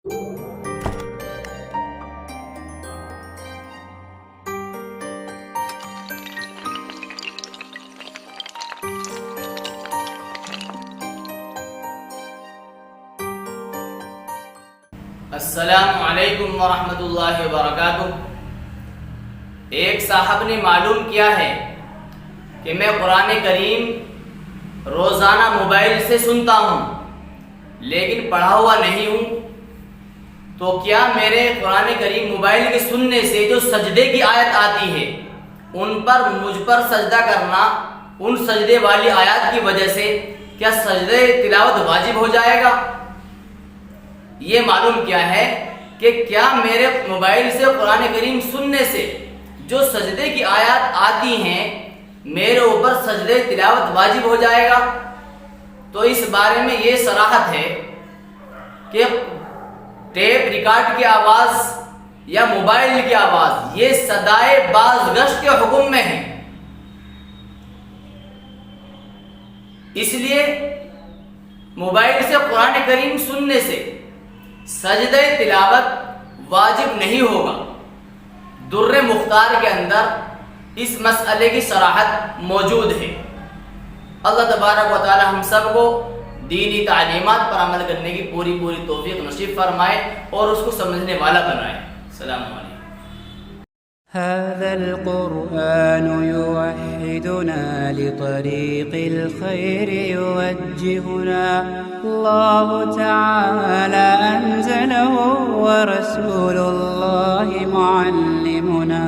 السلام علیکم ورحمۃ اللہ وبرکاتہ۔ ایک صاحب نے معلوم کیا ہے کہ میں قرآن کریم روزانہ موبائل سے سنتا ہوں لیکن پڑھا ہوا نہیں ہوں، تو کیا میرے قرآن کریم موبائل کے سننے سے جو سجدے کی آیت آتی ہے ان پر مجھ پر سجدہ کرنا، ان سجدے والی آیات کی وجہ سے کیا سجدے تلاوت واجب ہو جائے گا؟ یہ معلوم کیا ہے کہ کیا میرے موبائل سے قرآن کریم سننے سے جو سجدے کی آیات آتی ہیں میرے اوپر سجدے تلاوت واجب ہو جائے گا؟ تو اس بارے میں یہ صراحت ہے کہ ٹیپ ریکارڈ کی آواز یا موبائل کی آواز یہ صدائے بازگشت کے حکم میں ہے، اس لیے موبائل سے قرآن کریم سننے سے سجدہ تلاوت واجب نہیں ہوگا۔ در مختار کے اندر اس مسئلے کی صراحت موجود ہے۔ اللہ تبارک و تعالی ہم سب کو دینی تعلیمات پر عمل کرنے کی پوری توفیق نصیب فرمائے اور اس کو سمجھنے والا بنائے۔ السلام علیکم۔ هذا القرآن يوحدنا لطريق الخير يوجهنا، الله تعالى أنزله ورسول الله معلمنا